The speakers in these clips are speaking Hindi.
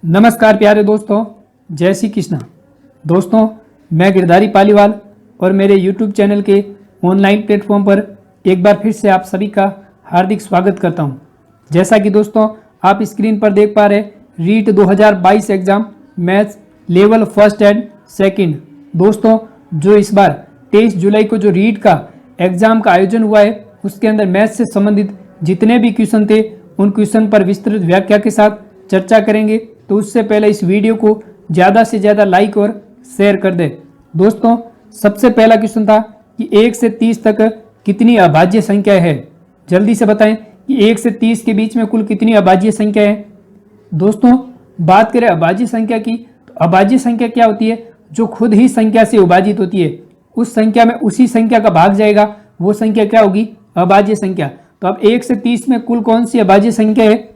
नमस्कार प्यारे दोस्तों, जय श्री कृष्णा। दोस्तों, मैं गिरधारी पालीवाल और मेरे YouTube चैनल के ऑनलाइन प्लेटफॉर्म पर एक बार फिर से आप सभी का हार्दिक स्वागत करता हूं। जैसा कि दोस्तों आप स्क्रीन पर देख पा रहे, REET 2022 exam maths level first and second. दोस्तों, जो इस बार 23 जुलाई को जो रीट का एग्जाम का आयोजन हुआ है, उसके अंदर मैथ्स से संबंधित जितने भी क्वेश्चन थे उन क्वेश्चन पर विस्तृत व्याख्या के साथ चर्चा करेंगे। तो उससे पहले इस वीडियो को ज़्यादा से ज़्यादा लाइक और शेयर कर दें। दोस्तों, सबसे पहला क्वेश्चन था कि 1 से 30 तक कितनी अभाज्य संख्या है। जल्दी से बताएं कि 1 से 30 के बीच में कुल कितनी अभाज्य संख्या है। दोस्तों, बात करें अभाज्य संख्या की, तो अभाज्य संख्या क्या होती है? जो खुद ही संख्या से विभाजित होती है, उस संख्या में उसी संख्या का भाग जाएगा, वो संख्या क्या होगी? अभाज्य संख्या। तो अब 1 से 30 में कुल कौन सी अभाज्य संख्या है?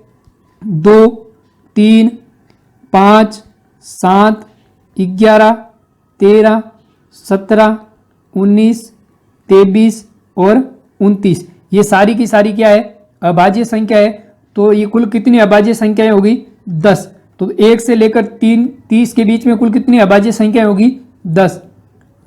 2, 3, 5, 7, 11, 13, 17, 19, 23 और 29। ये सारी की सारी क्या है? अभाज्य संख्या है। तो ये कुल कितनी अभाज्य संख्याएं होगी? 10। तो 1 से लेकर 30 के बीच में कुल कितनी अभाज्य संख्याएं होगी? 10।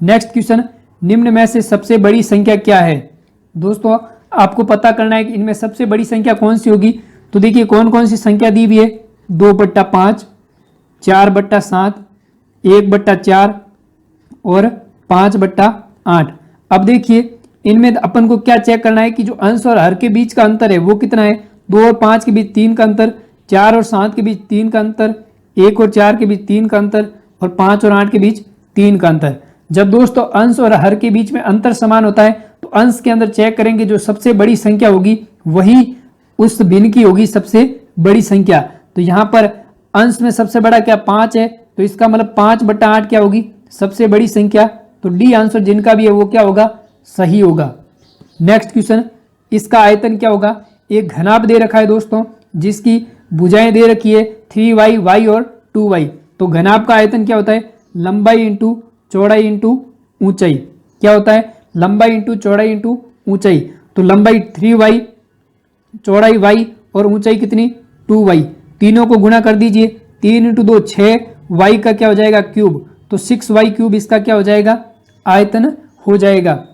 नेक्स्ट क्वेश्चन, निम्न में से सबसे बड़ी संख्या क्या है? दोस्तों, आपको पता करना है कि इनमें सबसे बड़ी संख्या कौन सी होगी। तो देखिए कौन कौन सी संख्या दी हुई है। 2/5, 4/7, 1/4 और 5/8। अब देखिए इनमें अपन को क्या चेक करना है कि जो अंश और हर के बीच का अंतर है वो कितना है। 2 और 5 के बीच 3 का अंतर, 4 और 7 के बीच 3 का अंतर, 1 और 4 के बीच 3 का अंतर और 5 और 8 के बीच 3 का अंतर। जब दोस्तों अंश और हर के बीच में अंतर समान होता है तो अंश के अंदर चेक करेंगे, जो सबसे बड़ी संख्या होगी वही उस भिन्न की होगी सबसे बड़ी संख्या। तो यहाँ पर अंश में सबसे बड़ा क्या 5 है, तो इसका मतलब 5/8 क्या होगी? सबसे बड़ी संख्या। तो डी आंसर जिनका भी है वो क्या होगा? सही होगा। नेक्स्ट क्वेश्चन, इसका आयतन क्या होगा? एक घनाभ दे रखा है दोस्तों, जिसकी भुजाएं दे रखी है 3y, y और 2y। तो घनाभ का आयतन क्या होता है? लंबाई इंटू चौड़ाई इंटू ऊंचाई। क्या होता है? लंबाई इंटू चौड़ाई इंटू ऊंचाई। तो लंबाई 3y, चौड़ाई y और ऊंचाई कितनी? 2y। तीनों को गुणा कर दीजिए। 3 × 2 6, y का क्या हो जाएगा? क्यूब। तो 6y क्यूब इसका क्या हो जाएगा? आयतन हो जाएगा।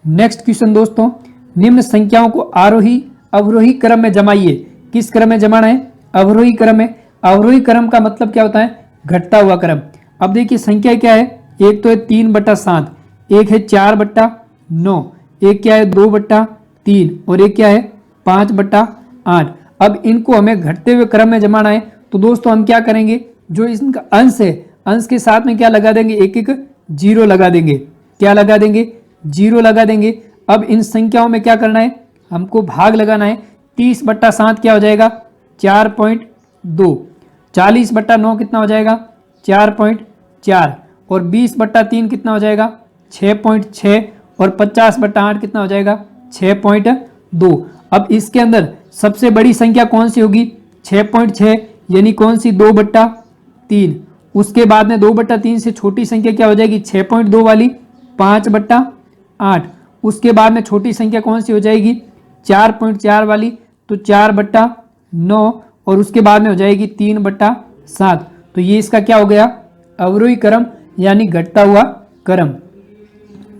नेक्स्ट क्वेश्चन दोस्तों, निम्न संख्याओं को आरोही अवरोही क्रम में जमाइए। किस क्रम में जमाना है? अवरोही क्रम में। अवरोही क्रम का मतलब क्या होता है? घटता हुआ क्रम। अब देखिए संख्या क्या है? एक तो है 3/7, एक है 4/9, एक क्या है 2/3 और एक क्या है 5/8। अब इनको हमें घटते हुए क्रम में जमाना है। तो दोस्तों हम क्या करेंगे, जो इनका अंश है, अंश के साथ में क्या लगा देंगे? एक एक जीरो लगा देंगे। क्या लगा देंगे? जीरो लगा देंगे। अब इन संख्याओं में क्या करना है? हमको भाग लगाना है। 30/7 क्या हो जाएगा? 4.2। 40/9 कितना हो जाएगा? 4.4 और 20/3 कितना हो जाएगा? 6.6 और 50/8 कितना हो जाएगा? 6.2। अब इसके अंदर सबसे बड़ी संख्या कौन सी होगी? 6.6 यानी कौन सी? 2/3। उसके बाद में 2/3 से छोटी संख्या क्या हो जाएगी? 6.2 वाली 5/8। उसके बाद में छोटी संख्या कौन सी हो जाएगी? 4.4 वाली, तो 4/9 और उसके बाद में हो जाएगी 3/7। तो ये इसका क्या हो गया? अवरोही क्रम यानी घटता हुआ क्रम।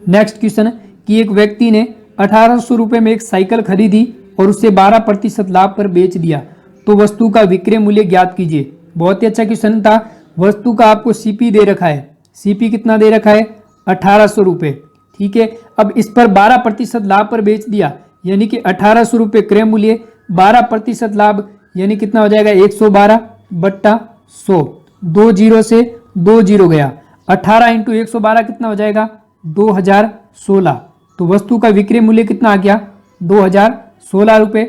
नेक्स्ट क्वेश्चन, कि एक व्यक्ति ने 1800 रुपये में एक साइकिल खरीदी और उसे 12% लाभ पर बेच दिया, तो वस्तु का विक्रय मूल्य ज्ञात कीजिए। बहुत ही अच्छा क्वेश्चन था। वस्तु का आपको सीपी दे रखा है। सीपी कितना दे रखा है? 1800 रुपये। ठीक है। अब इस पर 12% लाभ पर बेच दिया, यानी कि 1800 रुपये क्रय मूल्य, 12% लाभ यानी कितना हो जाएगा? 112/100। 2 जीरो से 2 जीरो गया। 18 × 112 कितना हो जाएगा? 2016। तो वस्तु का विक्रय मूल्य कितना आ गया? 2016 रुपये।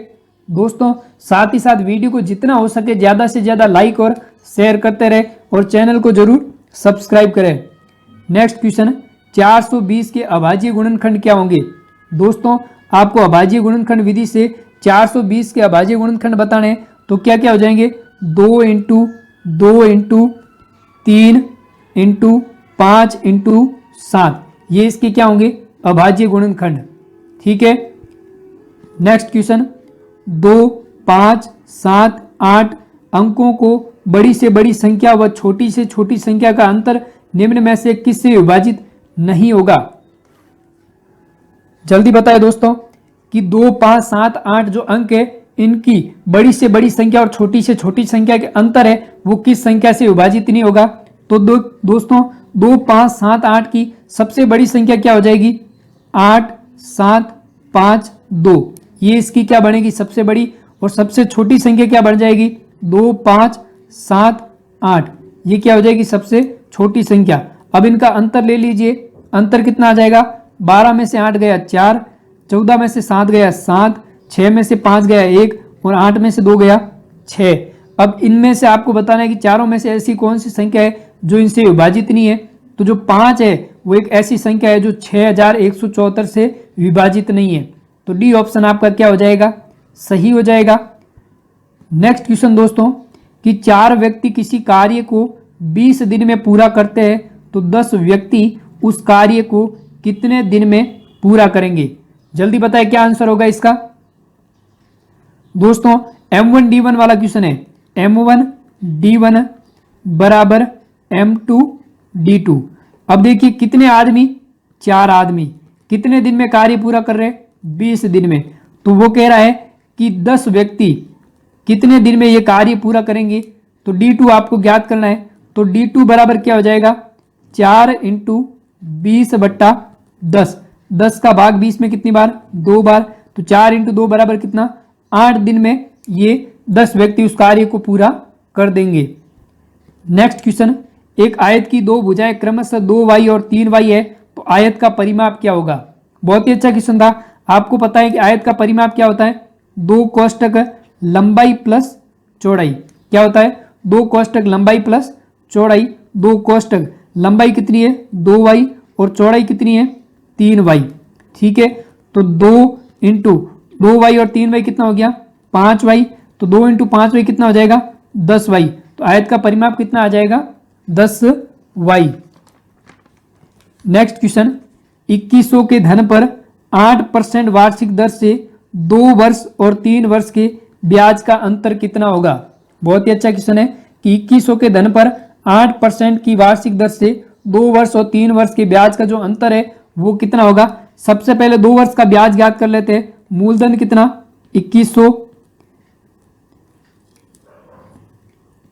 दोस्तों, साथ ही साथ वीडियो को जितना हो सके ज़्यादा से ज़्यादा लाइक और शेयर करते रहे और चैनल को जरूर सब्सक्राइब करें। नेक्स्ट क्वेश्चन, 420 के अभाज्य गुणनखंड क्या होंगे? दोस्तों, आपको अभाज्य गुणनखंड विधि से 420 के अभाज्य गुणनखंड बताने हैं। तो क्या क्या हो जाएंगे? 2 × 2 × 3 × 5 × 7। ये इसके क्या होंगे? अभाज्य गुणनखंड। ठीक है। नेक्स्ट क्वेश्चन, 2, 5, 7, 8 अंकों को बड़ी से बड़ी संख्या व छोटी से छोटी संख्या का अंतर निम्न में से किससे विभाजित नहीं होगा? जल्दी बताएं दोस्तों कि 2, 5, 7, 8 जो अंक है इनकी बड़ी से बड़ी संख्या और छोटी से छोटी संख्या के अंतर है वो किस संख्या से विभाजित नहीं होगा? तो दोस्तों 2, 5, 7, 8 की सबसे बड़ी संख्या क्या हो जाएगी? 8, 7, 5, 2। ये इसकी क्या बनेगी? सबसे बड़ी। और सबसे छोटी संख्या क्या बन जाएगी? 2, 5, 7, 8। ये क्या हो जाएगी? सबसे छोटी संख्या। अब इनका अंतर ले लीजिए। अंतर कितना आ जाएगा? 12 में से 8 गया 4, 14 में से 7 गया 7, 6 में से 5 गया 1 और 8 में से 2 गया 6। अब इनमें से आपको बताना है कि चारों में से ऐसी कौन सी संख्या है जो इनसे विभाजित नहीं है। तो जो 5 है वो एक ऐसी संख्या है जो 6174 से विभाजित नहीं है। तो डी ऑप्शन आपका क्या हो जाएगा? सही हो जाएगा। नेक्स्ट क्वेश्चन दोस्तों कि 4 व्यक्ति किसी कार्य को 20 दिन में पूरा करते हैं तो 10 व्यक्ति उस कार्य को कितने दिन में पूरा करेंगे? जल्दी बताएं क्या आंसर होगा इसका। दोस्तों M1D1 वाला क्वेश्चन है। M1D1 बराबर M2D2। अब देखिए कितने आदमी? 4 आदमी कितने दिन में कार्य पूरा कर रहे हैं? 20 दिन में। तो वो कह रहा है कि 10 व्यक्ति कितने दिन में ये कार्य पूरा करेंगे? तो D2 आपको ज्ञात करना है। तो D2 बराबर क्या हो जाएगा? 4 × 20/10। 10 का भाग 20 में कितनी बार? 2 बार। तो 4 × 2 बराबर कितना? 8 दिन में ये 10 व्यक्ति उस कार्य को पूरा कर देंगे। नेक्स्ट क्वेश्चन, एक आयत की 2 भुजाएं क्रमशः 2y और 3y है तो आयत का परिमाप क्या होगा? बहुत ही अच्छा क्वेश्चन था। आपको पता है कि आयत का परिमाप क्या होता है? 2 कोष्ठक लंबाई प्लस चौड़ाई। क्या होता है? 2 कोष्ठक लंबाई प्लस चौड़ाई। 2 कोष्ठक लंबाई कितनी है? 2y और चौड़ाई कितनी है? 3y। ठीक है, तो 2 × 2y और 3y कितना हो गया? 5y। तो 2 × 5y कितना हो जाएगा? 10y। तो आयत का परिमाप कितना आ जाएगा? 10y। नेक्स्ट क्वेश्चन, 2100 के धन पर 8% वार्षिक दर से 2 वर्ष और 3 वर्ष के ब्याज का अंतर कितना होगा? बहुत ही अच्छा क्वेश्चन है कि 2100 के धन पर 8% की वार्षिक दर से 2 वर्ष और 3 वर्ष के ब्याज का जो अंतर है वो कितना होगा? सबसे पहले 2 वर्ष का ब्याज ज्ञात कर लेते हैं। मूलधन कितना? 2100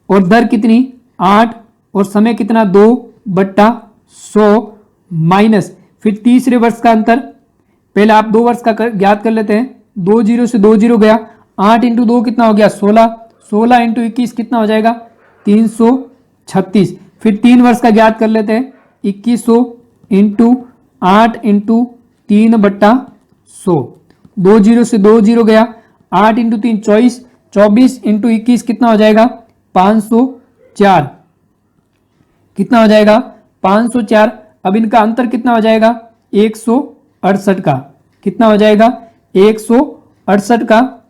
और दर कितनी? 8 और समय कितना? 2/100 माइनस फिर तीसरे वर्ष का अंतर। पहले आप 2 वर्ष का ज्ञात कर लेते हैं। 2 0 से 2 0 गया। 8 × 2 कितना हो गया? 16। 16 × 21 कितना हो जाएगा? 336। फिर 3 वर्ष का ज्ञात कर लेते हैं। 2100 × 8 × 3/100। 2 0 से 2 0 गया। 8 × 3 24। 24 × 21 कितना हो जाएगा? 504। कितना हो जाएगा? 504। अब इनका अंतर कितना हो जाएगा? 168 का। कितना हो जाएगा? 168 का।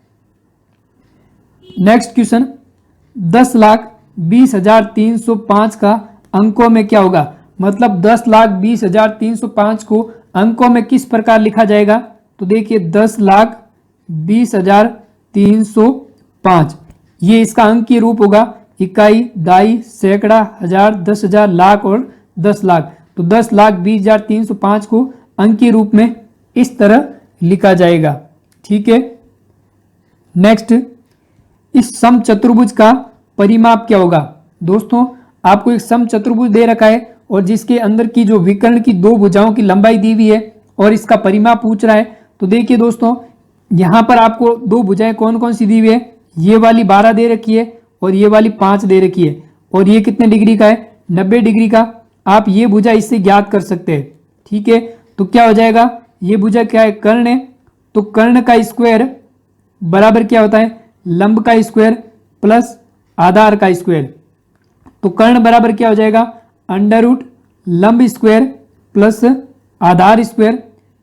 नेक्स्ट क्वेश्चन, 10,20,305 का अंकों में क्या होगा? मतलब 10,20,305 को अंकों में किस प्रकार लिखा जाएगा? तो देखिए 10,20,305 ये इसका अंकीय रूप होगा। इकाई, दाई, सैकड़ा, हजार, 10,000, लाख और 10 लाख। तो 10,20,305 को अंकीय रूप में इस तरह लिखा जाएगा। ठीक है। नेक्स्ट, इस समचतुर्भुज का परिमाप क्या होगा? दोस्तों आपको एक समचतुर्भुज दे रखा है और जिसके अंदर की जो विकर्ण की 2 भुजाओं की लंबाई दी हुई है और इसका परिमाप पूछ रहा है। तो देखिए दोस्तों यहां पर आपको 2 भुजाएं कौन कौन सी दी हुई है? ये वाली 12 दे रखी है और ये वाली 5 दे रखी है। और ये कितने डिग्री का है? 90 डिग्री का। आप ये भुजा इससे ज्ञात कर सकते हैं। ठीक है, तो क्या हो जाएगा? ये भुजा क्या है? कर्ण है। तो कर्ण का स्क्वायर बराबर क्या होता है? लंब का स्क्वायर प्लस आधार का स्क्वायर। तो कर्ण बराबर क्या हो जाएगा? √ लंब स्क्वायर प्लस आधार स्क्वायर।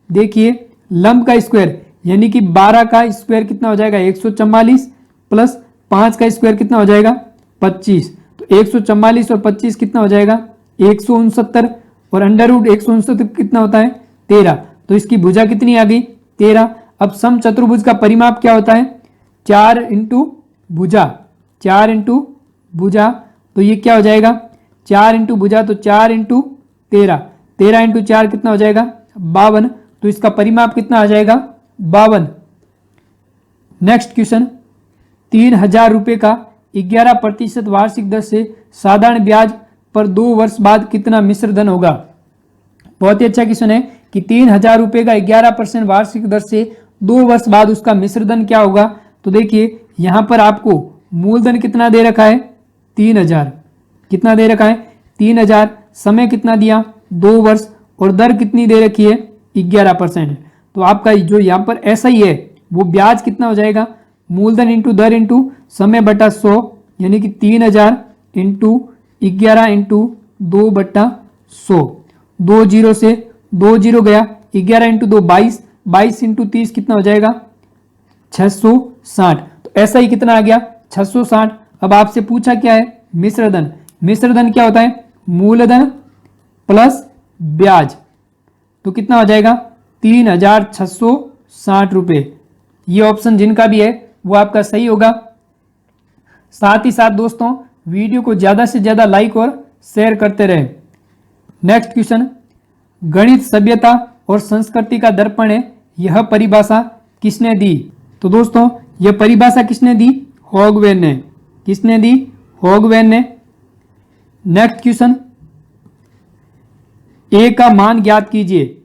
देखिए लंब का स्क्वायर यानी कि 12 का स्क्वायर कितना हो जाएगा? 144 प्लस 5 का स्क्वायर कितना हो जाएगा? 25। तो 144 और 25 कितना हो जाएगा? 169 और √ 169 कितना होता है? 13। तो इसकी भुजा कितनी आ गई? 13। अब समचतुर्भुज का परिमाप क्या होता है? 4 × भुजा। 4 × भुजा, तो ये क्या हो जाएगा 4 इंटू भुजा, तो 4 इंटू 13, 13 इंटू 4 कितना हो जाएगा 52, तो इसका परिमाप कितना आ जाएगा 52। नेक्स्ट क्वेश्चन, 3000 रुपये का 11% वार्षिक दर से साधारण ब्याज पर 2 वर्ष बाद कितना मिश्र धन होगा। बहुत ही अच्छा क्वेश्चन है कि 3000 रुपये का 11% वार्षिक दर से 2 वर्ष बाद उसका मिश्र धन क्या होगा। तो देखिए यहां पर आपको मूलधन कितना दे रखा है 3000, कितना दे रखा है 3000, समय कितना दिया 2 वर्ष, और दर कितनी दे रखी है 11%। तो आपका जो यहाँ पर ऐसा ही है वो ब्याज कितना हो जाएगा मूलधन इंटू दर इंटू समय बटा 100, यानी कि 3000 इंटू 11 इंटू 2 बटा 100, 2 जीरो से 2 जीरो गया, 11 इंटू 2 22, 22 इंटू 30 कितना हो जाएगा 660। तो ऐसा ही कितना आ गया 660। अब आपसे पूछा क्या है मिश्रधन, मिश्रधन क्या होता है मूलधन प्लस ब्याज, तो कितना हो जाएगा 3660 रुपये। ये ऑप्शन जिनका भी है वो आपका सही होगा। साथ ही साथ दोस्तों वीडियो को ज़्यादा से ज़्यादा लाइक और शेयर करते रहें। नेक्स्ट क्वेश्चन, गणित सभ्यता और संस्कृति का दर्पण है, यह परिभाषा किसने दी। तो दोस्तों यह परिभाषा किसने दी हॉगवेन ने, किसने दी हॉगवेन ने। नेक्स्ट क्वेश्चन, ए का मान ज्ञात कीजिए।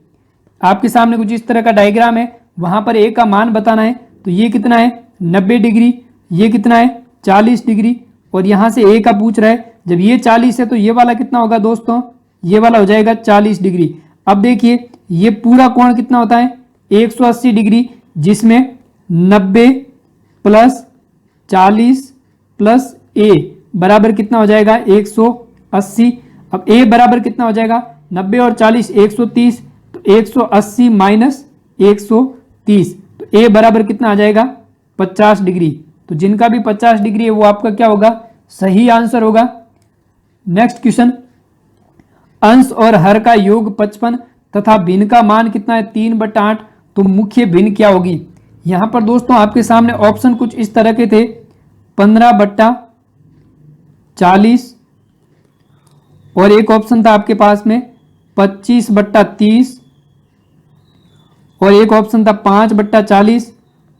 आपके सामने कुछ इस तरह का डायग्राम है, वहां पर ए का मान बताना है। तो ये कितना है 90 डिग्री, ये कितना है 40 डिग्री, और यहां से ए का पूछ रहा है। जब ये 40 है तो ये वाला कितना होगा दोस्तों, ये वाला हो जाएगा 40 डिग्री। अब देखिए ये पूरा कोण कितना होता है 180 डिग्री, जिसमें 90 प्लस 40 प्लस ए बराबर कितना हो जाएगा 180। अब ए बराबर कितना हो जाएगा 90 और 40 130, तो 180 माइनस 130, तो ए बराबर कितना आ जाएगा 50 डिग्री। तो जिनका भी 50 डिग्री है वो आपका क्या होगा सही आंसर होगा। नेक्स्ट क्वेश्चन, अंश और हर का योग 55 तथा भिन्न का मान कितना है 3/8, तो मुख्य भिन्न क्या होगी। यहां पर दोस्तों आपके सामने ऑप्शन कुछ इस तरह के थे 15/40, और एक ऑप्शन था आपके पास में 25/30, और एक ऑप्शन था 5/40,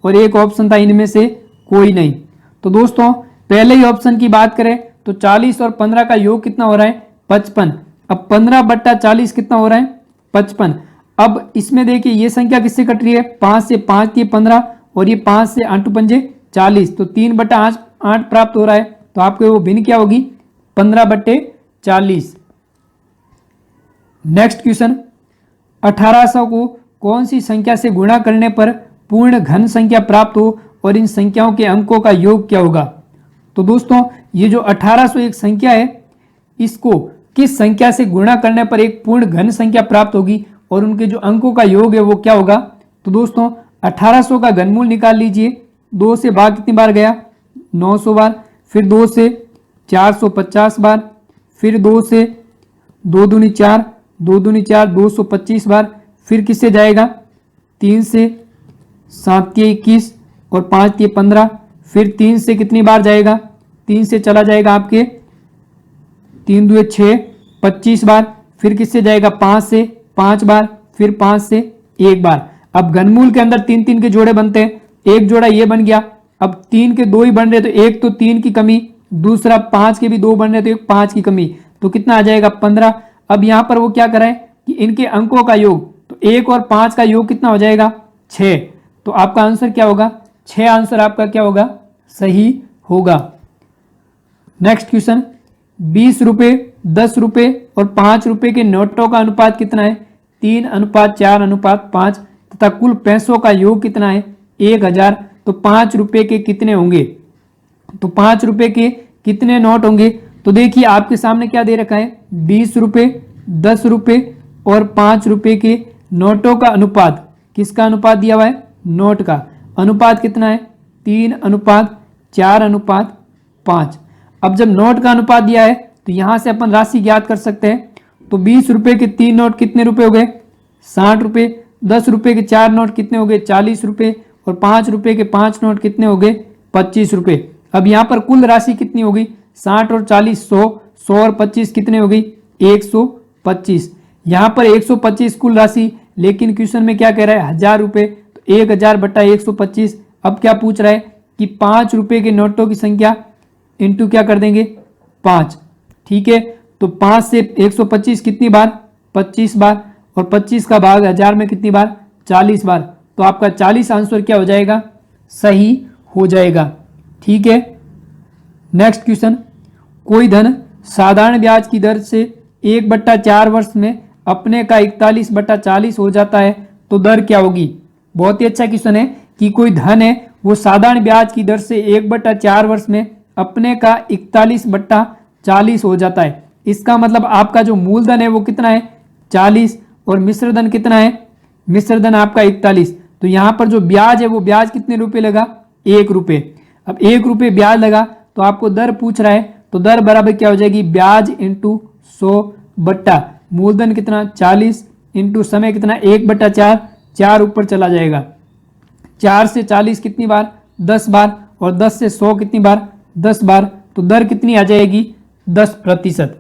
और एक ऑप्शन था इनमें से कोई नहीं। तो दोस्तों पहले ही ऑप्शन की बात करें तो 40 और 15 का योग कितना हो रहा है 55। अब 15/40 कितना हो रहा है 55। अब इसमें देखिए ये संख्या किससे कट रही है 5 से, 5 ये 15, और ये 5 से 8 पंजे 40, तो 3/8 प्राप्त हो रहा है। तो आपके वो भिन्न क्या होगी 15/40। नेक्स्ट क्वेश्चन, 1800 को कौन सी संख्या से गुणा करने पर पूर्ण घन संख्या प्राप्त हो और इन संख्याओं के अंकों का योग क्या होगा। तो दोस्तों ये जो 1800 एक संख्या है, इसको किस संख्या से गुणा करने पर एक पूर्ण घन संख्या प्राप्त होगी और उनके जो अंकों का योग है वो क्या होगा। तो दोस्तों 1800 का घनमूल निकाल लीजिए। 2 से भाग कितनी बार गया 900 बार, फिर 2 से 450 बार, फिर 2 से 2 दूनी 4, 2 दूनी 4 225 बार, फिर किससे जाएगा 3 से 7 ये 21 और 5 ये 15, फिर 3 से कितनी बार जाएगा 3 से चला जाएगा आपके 3 दुए 6 25 बार, फिर किससे जाएगा 5 से 5 बार, फिर 5 से 1 बार। अब घनमूल के अंदर 3 के जोड़े बनते हैं, एक जोड़ा ये बन गया। अब 3 के 2 ही बन रहे तो एक तो 3 की कमी, दूसरा 5 के भी 2 बन रहे तो एक 5 की कमी, तो कितना आ जाएगा 15। अब यहां पर वो क्या कराए कि इनके अंकों का योग, तो 1 और 5 का योग कितना हो जाएगा 6, तो आपका आंसर क्या होगा 6 आंसर आपका क्या होगा सही होगा। नेक्स्ट क्वेश्चन, 20 रुपये 10 रुपये और 5 रुपये के नोटों का अनुपात कितना है 3:4:5 तथा कुल पैसों का योग कितना है 1000, तो 5 रुपये के कितने होंगे, तो 5 रुपये के कितने नोट होंगे। तो देखिए आपके सामने क्या दे रखा है 20 रुपये 10 रुपये और 5 रुपये के नोटों का अनुपात, किसका अनुपात दिया हुआ है नोट का अनुपात कितना है 3:4:5। अब जब नोट का अनुपात दिया है तो यहां से अपन राशि ज्ञात कर सकते हैं। तो 20 रुपये के 3 नोट कितने रुपए हो गए 60 रुपये, 10 रुपये के 4 नोट कितने हो गए 40 रुपये, और 5 रुपये के 5 नोट कितने हो गए 25 रुपये। अब यहाँ पर कुल राशि कितनी होगी 60 और 40 100, 100 और 25 कितने हो गई 125। यहाँ पर 125 कुल राशि, लेकिन क्वेश्चन में क्या कह रहा है 1000 रुपये, तो 1000 बटा 125। अब क्या पूछ रहा है कि 5 रुपये के नोटों की संख्या इंटू क्या कर देंगे 5। ठीक है, तो 5 से 125 कितनी बार 25 बार, और 25 का भाग 1000 में कितनी बार 40 बार। तो आपका 40 आंसर क्या हो जाएगा सही हो जाएगा। ठीक है, नेक्स्ट क्वेश्चन, कोई धन साधारण ब्याज की दर से 1/4 वर्ष में अपने का 41/40 हो जाता है तो दर क्या होगी। बहुत ही अच्छा क्वेश्चन है कि कोई धन है वो साधारण ब्याज की दर से 1/4 वर्ष में अपने का 41/40 हो जाता है। इसका मतलब आपका जो मूलधन है वो कितना है 40 और मिश्रधन कितना है, मिश्रधन आपका 41। तो यहाँ पर जो ब्याज है वो ब्याज कितने रुपए लगा 1 रुपये। अब 1 रुपये ब्याज लगा तो आपको दर पूछ रहा है, तो दर बराबर क्या हो जाएगी ब्याज इंटू 100 बट्टा मूलधन कितना 40 इंटू समय कितना 1/4, 4 ऊपर चला जाएगा। 4 से 40 कितनी बार 10 बार, और 10 से 100 कितनी बार 10 बार। तो दर कितनी आ जाएगी 10%।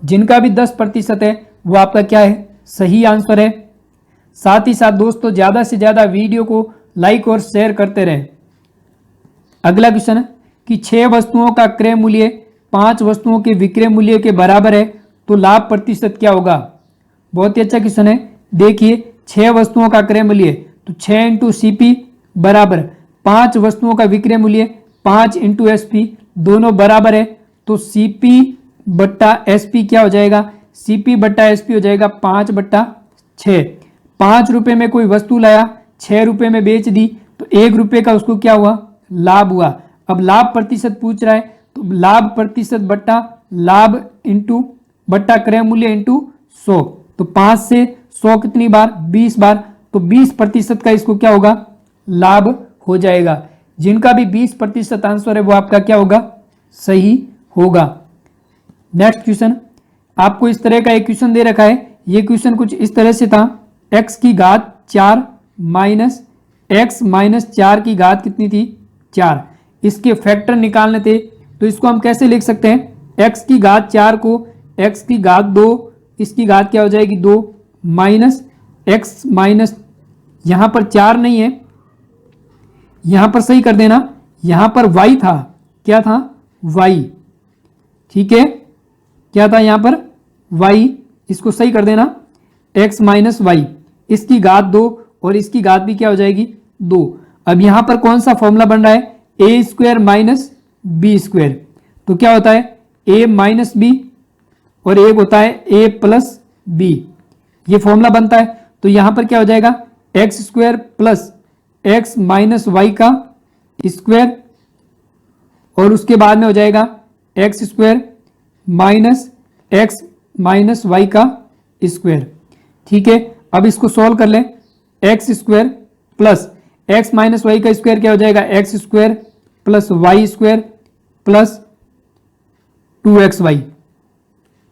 जिनका भी 10% है वो आपका क्या है सही आंसर है। साथ ही साथ दोस्तों ज़्यादा से ज़्यादा वीडियो को लाइक और शेयर करते रहें। अगला क्वेश्चन है कि 6 वस्तुओं का क्रय मूल्य 5 वस्तुओं के विक्रय मूल्य के बराबर है तो लाभ प्रतिशत क्या होगा। बहुत ही अच्छा क्वेश्चन है। देखिए 6 वस्तुओं का क्रय मूल्य, तो 6 इंटू CP बराबर 5 वस्तुओं का विक्रय मूल्य 5 इंटू SP, दोनों बराबर है तो CP बट्टा SP क्या हो जाएगा, CP बट्टा SP हो जाएगा 5/6। 5 रुपये में कोई वस्तु लाया 6 रुपये में बेच दी तो 1 रुपये का उसको क्या हुआ लाभ हुआ। अब लाभ प्रतिशत पूछ रहा है तो लाभ प्रतिशत बट्टा लाभ इंटू बट्टा क्रय मूल्य इंटू 100। तो 5 से 100 कितनी बार 20 बार, तो 20% का इसको क्या होगा लाभ हो जाएगा। जिनका भी 20% आंसर है वो आपका क्या होगा सही होगा। नेक्स्ट क्वेश्चन, आपको इस तरह का एक क्वेश्चन दे रखा है। ये क्वेश्चन कुछ इस तरह से था, x की घात 4 माइनस x माइनस 4 की घात कितनी थी 4, इसके फैक्टर निकालने थे। तो इसको हम कैसे लिख सकते हैं, x की घात 4 को x की घात 2, इसकी घात क्या हो जाएगी 2 माइनस x माइनस, यहाँ पर 4 नहीं है, यहाँ पर सही कर देना, यहाँ पर y था, क्या था y। ठीक है, क्या था यहाँ पर y, इसको सही कर देना x माइनस वाई, इसकी घात 2 और इसकी घात भी क्या हो जाएगी 2। अब यहाँ पर कौन सा फॉर्मूला बन रहा है a square minus B square, तो क्या होता है a माइनस बी और एक होता है a प्लस बी, ये फॉर्मूला बनता है। तो यहाँ पर क्या हो जाएगा X square plus X minus Y का स्क्वायर, और उसके बाद में हो जाएगा X square minus X minus Y का स्क्वायर। ठीक है, अब इसको सॉल्व कर लें, X square plus X minus Y का स्क्वायर क्या हो जाएगा X square plus Y square plus 2xy,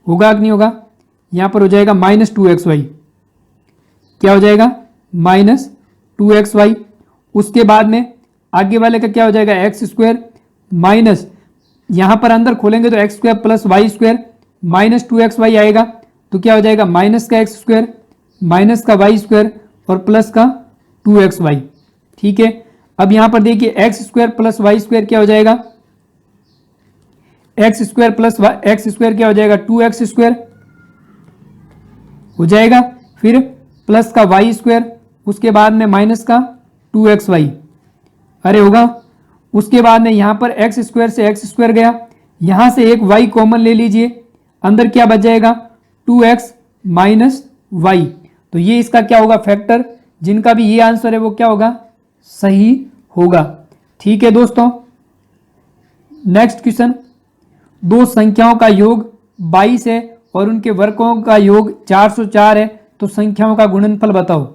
होगा कि नहीं होगा, यहां पर हो जाएगा माइनस 2xy, क्या हो जाएगा माइनस 2xy। उसके बाद में आगे वाले का क्या हो जाएगा एक्स स्क्वायर माइनस, यहां पर अंदर खोलेंगे तो X square plus Y square minus 2xy आएगा, तो क्या हो जाएगा माइनस का एक्स स्क्वायर माइनस का वाई स्क्वायर और प्लस का 2xy। ठीक है, अब यहां पर देखिए X square plus Y square क्या हो जाएगा, X square plus X square क्या हो जाएगा 2x स्क्वायर हो जाएगा, फिर प्लस का वाई स्क्वायर, उसके बाद में माइनस का 2xy, अरे होगा। उसके बाद में यहां पर एक्स स्क्वायर से एक्स स्क्वायर गया, यहां से एक y कॉमन ले लीजिए, अंदर क्या बच जाएगा 2x माइनस वाई, तो ये इसका क्या होगा फैक्टर। जिनका भी ये आंसर है वो क्या होगा सही होगा। ठीक है दोस्तों, नेक्स्ट क्वेश्चन, दो संख्याओं का योग 22 है और उनके वर्गों का योग 404 है, तो संख्याओं का गुणनफल बताओ।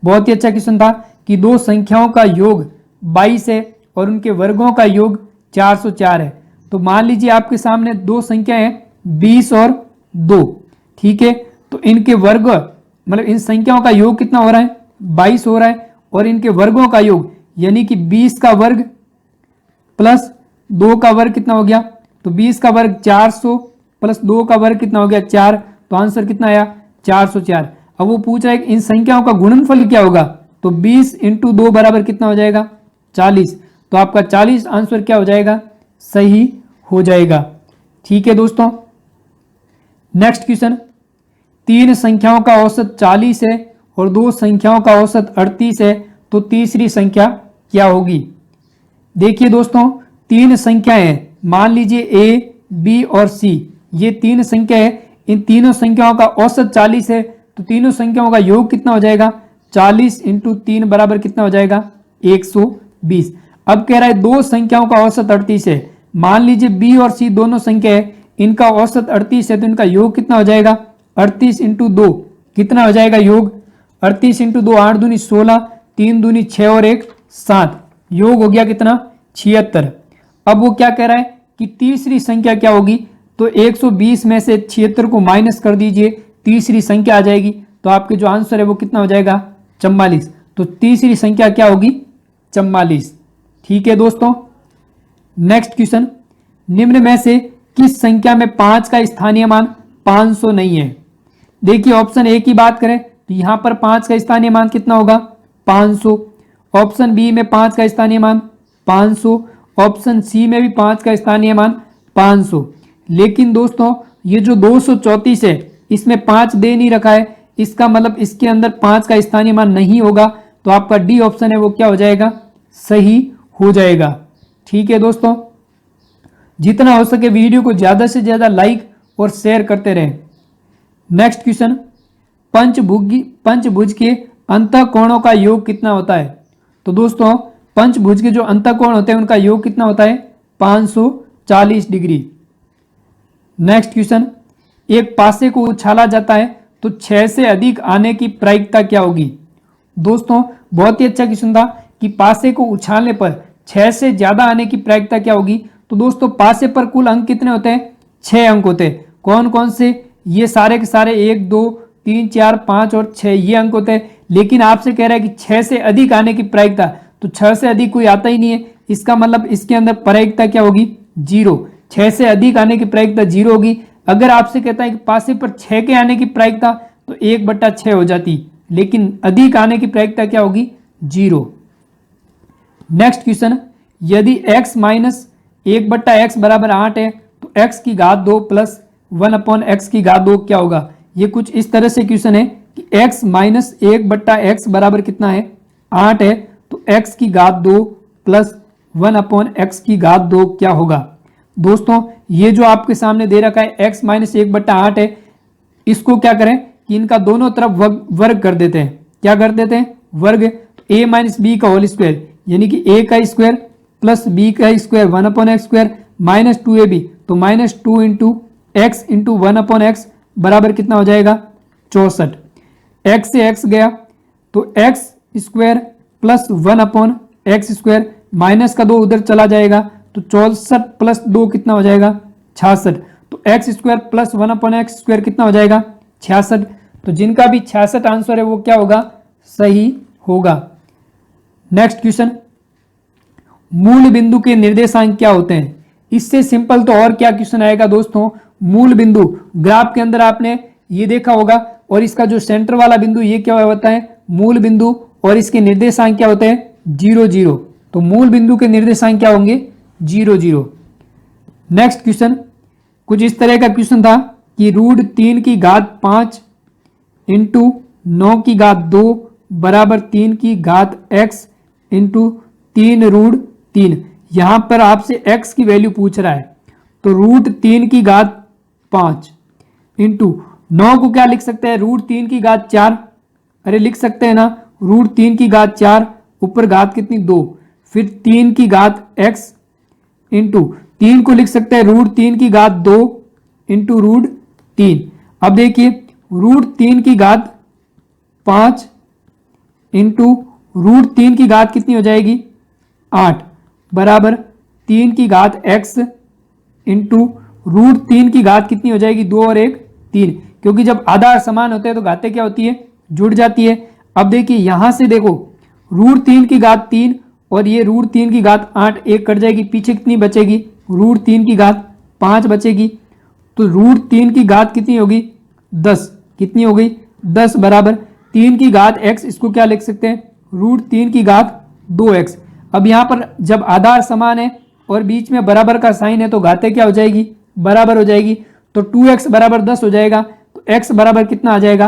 बहुत ही अच्छा क्वेश्चन था कि दो संख्याओं का योग 22 है और उनके वर्गों का योग 404 है। तो मान लीजिए आपके सामने दो संख्या है 20 और 2, ठीक है, तो इनके वर्ग मतलब इन संख्याओं का योग कितना हो रहा है 22 हो रहा है, और इनके वर्गों का योग यानी कि 20 का वर्ग प्लस 2 का वर्ग कितना हो गया तो 20 का वर्ग 400 प्लस 2 का वर्ग कितना हो गया 4, तो आंसर कितना आया 404। अब वो पूछ रहा है कि इन संख्याओं का गुणनफल क्या होगा, तो 20 इंटू 2 बराबर कितना हो जाएगा 40, तो आपका 40 आंसर क्या हो जाएगा, सही हो जाएगा। ठीक है दोस्तों, नेक्स्ट क्वेश्चन, 3 संख्याओं का औसत 40 है और 2 संख्याओं का औसत 38 है, तो तीसरी संख्या क्या होगी। देखिए दोस्तों, 3 संख्याएं हैं, मान लीजिए ए, बी और सी, ये 3 संख्या है। इन तीनों संख्याओं का औसत 40 है, तो तीनों संख्याओं का योग कितना हो जाएगा 40 इंटू 3 बराबर कितना हो जाएगा 120। अब कह रहा है 2 संख्याओं का औसत 38 है, मान लीजिए बी और सी दोनों संख्या है, इनका औसत 38 है, तो इनका योग कितना हो जाएगा 38 इंटू 2 कितना हो जाएगा योग 38 इंटू 2 8 दूनी 16, 3 दूनी 6 और 1 7, योग हो गया कितना 76। अब वो क्या कह रहा है कि तीसरी संख्या क्या होगी, तो 120 में से 76 को माइनस कर दीजिए, तीसरी संख्या आ जाएगी, तो आपके जो आंसर है वो कितना हो जाएगा 44। तो तीसरी संख्या क्या होगी 44। ठीक है दोस्तों, नेक्स्ट क्वेश्चन, निम्न में से किस संख्या में 5 का स्थानीय मान 500 नहीं है। देखिए ऑप्शन ए की बात करें तो यहां पर 5 का स्थानीय मान कितना होगा 500, ऑप्शन बी में 5 का स्थानीय मान 500, ऑप्शन सी में भी 5 का स्थानीय मान 500। लेकिन दोस्तों ये जो 234 है इसमें 5 दे नहीं रखा है, इसका मतलब इसके अंदर 5 का स्थानीय मान नहीं होगा, तो आपका डी ऑप्शन है वो क्या हो जाएगा सही हो जाएगा। ठीक है दोस्तों, जितना हो सके वीडियो को ज्यादा से ज्यादा लाइक और शेयर करते रहें। नेक्स्ट क्वेश्चन, पंचभुज के अंतःकोणों का योग कितना होता है। तो दोस्तों पंचभुज के जो अंतःकोण होते हैं उनका योग कितना होता है 540 डिग्री। नेक्स्ट क्वेश्चन, एक पासे को उछाला जाता है तो 6 से अधिक आने की प्रायिकता क्या होगी। दोस्तों बहुत ही अच्छा क्वेश्चन था कि पासे को उछालने पर 6 से ज्यादा आने की प्रायिकता क्या होगी। तो दोस्तों पासे पर कुल अंक कितने होते हैं 6 अंक होते हैं। कौन कौन से, ये सारे के सारे 1 2 3 4 5 और 6 ये अंक होते हैं। लेकिन आपसे कह रहा है कि 6 से अधिक आने की प्रायिकता, तो 6 से अधिक कोई आता ही नहीं है, इसका मतलब इसके अंदर प्रायिकता क्या होगी 0। 6 से अधिक आने की प्रायिकता 0 होगी। अगर आपसे कहता है कि पासे पर 6 के आने की प्रायिकता तो 1/6 हो जाती, लेकिन अधिक आने की प्रायिकता क्या होगी 0। नेक्स्ट क्वेश्चन, यदि x माइनस 1/x बराबर 8 है तो x की घात 2 प्लस 1/x की घात 2 क्या होगा। ये कुछ इस तरह से क्वेश्चन है कि x माइनस 1/x बराबर कितना है 8 है, तो x की घात 2 प्लस 1/x की घात 2 क्या होगा। दोस्तों ये जो आपके सामने दे रखा है x माइनस 1/8 है, इसको क्या करें कि इनका दोनों तरफ वर्ग कर देते हैं। क्या कर देते हैं वर्ग, तो a माइनस बी का होल स्क्वायर यानी कि a का स्क्वायर प्लस b का square 1/x square minus 2ab, तो minus 2 into x into 1/x बराबर कितना हो जाएगा 64। x से x गया तो x square plus 1/x square minus का 2 उधर चला जाएगा, तो 64 प्लस 2 कितना हो जाएगा 66, तो x square plus 1/x square कितना हो जाएगा 66। तो जिनका भी 66 आंसर है वो क्या होगा सही होगा। नेक्स्ट क्वेश्चन, मूल बिंदु के निर्देशांक क्या होते हैं। इससे सिंपल तो और क्या क्वेश्चन आएगा दोस्तों। मूल बिंदु ग्राफ के अंदर आपने ये देखा होगा, और इसका जो सेंटर वाला बिंदु ये क्या होता है मूल बिंदु, और इसके निर्देशांक क्या होते हैं 0 0। तो मूल बिंदु के निर्देशांक क्या होंगे 0 0। नेक्स्ट क्वेश्चन कुछ इस तरह का क्वेश्चन था कि √3 की घात 5 इंटू 9 की घात 2 बराबर 3 की घात x इंटू 3√3। यहां पर आपसे x की वैल्यू पूछ रहा है, तो √3 की घात 5 इंटू 9 को क्या लिख सकते हैं √3 की घात 4, अरे लिख सकते हैं ना √3 की घात 4 ऊपर घात कितनी 2, फिर 3 की घात x इंटू 3 को लिख सकते हैं √3 की घात 2 इंटू √3। अब देखिए √3 की घात 5 इंटू √3 की घात कितनी हो जाएगी 8 बराबर 3 की घात x इंटू √3 की घात कितनी हो जाएगी 2 और 1 3, क्योंकि जब आधार समान होते हैं तो घातें क्या होती है जुड़ जाती है। अब देखिए यहां से देखो √3 की घात 3 और ये √3 की घात 8 एक कट जाएगी, पीछे कितनी बचेगी √3 की घात 5 बचेगी। तो रूट 3 की घात कितनी होगी? 10। कितनी हो गई? 10 बराबर 3 की घात x, इसको क्या लिख सकते हैं? रूट 3 की घात 2x। अब यहाँ पर जब आधार समान है और बीच में बराबर का साइन है तो घातें क्या हो जाएगी? बराबर हो जाएगी। तो 2x बराबर 10 हो जाएगा। तो x बराबर कितना आ जाएगा?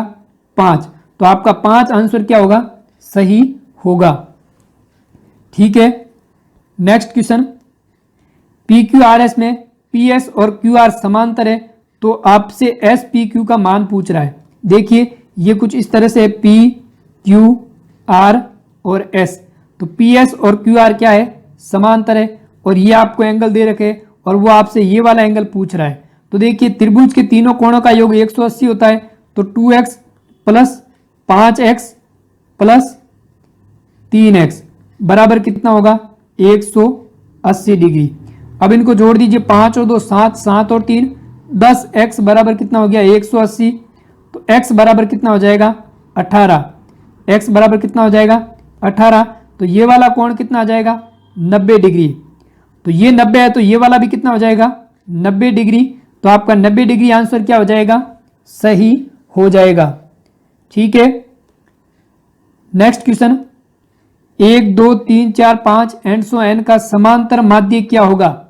5। तो आपका 5 आंसर क्या होगा? सही होगा। ठीक है, next question. P Q R S में पी एस और क्यू आर समांतर है तो आपसे एस पी क्यू का मान पूछ रहा है। देखिए ये कुछ इस तरह से पी क्यू आर और एस। तो पी एस और क्यू आर क्या है? समांतर है। और ये आपको एंगल दे रखे और वो आपसे ये वाला एंगल पूछ रहा है। तो देखिए त्रिभुज के तीनों कोणों का योग 180 होता है। तो 2x plus 5x plus 3x बराबर कितना होगा? 180 डिग्री। अब इनको जोड़ दीजिए, 5 और 2 7, 7 और 3 10, x बराबर कितना हो गया? 180। तो x बराबर कितना हो जाएगा? 18। x बराबर कितना हो जाएगा? 18। तो ये वाला कोण कितना आ जाएगा? 90 डिग्री। तो ये 90 है तो ये वाला भी कितना हो जाएगा? 90 डिग्री। तो आपका 90 डिग्री आंसर क्या हो जाएगा? सही हो जाएगा। ठीक है, next question. 1 2 3 4 5 and so N का समांतर माध्य क्या होगा?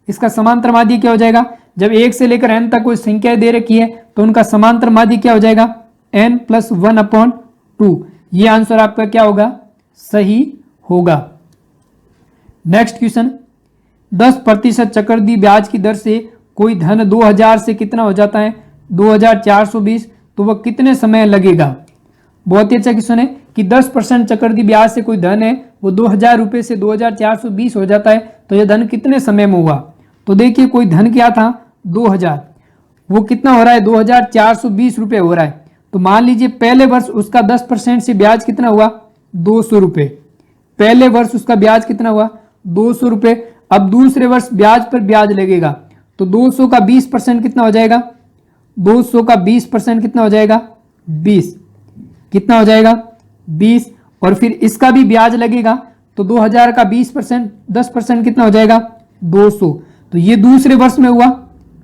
इसका समांतर माध्य क्या हो जाएगा? जब 1 से लेकर n तक कोई संख्या दे रखी है तो उनका समांतर माध्य क्या हो जाएगा? n plus 1/2। ये आंसर आपका क्या होगा? सही होगा। Next question. 10% चक्रवृद्धि ब्याज की दर से कोई धन 2000 से कितना हो जाता है? 2420। तो वह कितने समय लगेगा? बहुत ही अच्छा क्वेश्चन है कि 10% चक्रवृद्धि ब्याज से कोई धन है वो 2000 रुपये से 2420 हो जाता है। तो यह धन कितने समय में हुआ? तो देखिए कोई धन क्या था? 2000, वो कितना हो रहा है? 2420 रुपये हो रहा है। तो मान लीजिए पहले वर्ष उसका 10% से ब्याज कितना हुआ? 200 रुपये। पहले वर्ष उसका ब्याज कितना हुआ? 200 रुपये। अब दूसरे वर्ष ब्याज पर ब्याज लगेगा तो 200 का 20% कितना हो जाएगा? 200 का 20% कितना हो जाएगा? 20। कितना हो जाएगा? 20। और फिर इसका भी ब्याज लगेगा तो 2000 का 20% 10% कितना हो जाएगा? 200। तो ये दूसरे वर्ष में हुआ।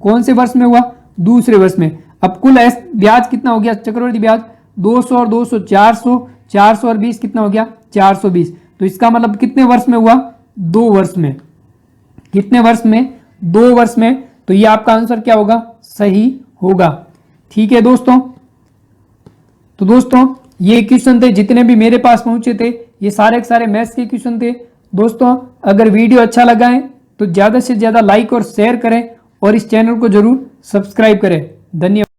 कौन से वर्ष में हुआ? दूसरे वर्ष में। अब कुल ब्याज कितना हो गया? चक्रवृद्धि ब्याज 200 और 200 400, 400 और 20 कितना हो गया? 420। तो इसका मतलब कितने वर्ष में हुआ? 2 वर्ष में। कितने वर्ष में? 2 वर्ष में। तो ये आपका आंसर क्या होगा? सही होगा। ठीक है दोस्तों, तो दोस्तों ये क्वेश्चन थे जितने भी मेरे पास पहुंचे थे, ये सारे के सारे मैथ्स के क्वेश्चन थे। दोस्तों अगर वीडियो अच्छा लगा है तो ज़्यादा से ज़्यादा लाइक और शेयर करें और इस चैनल को जरूर सब्सक्राइब करें। धन्यवाद।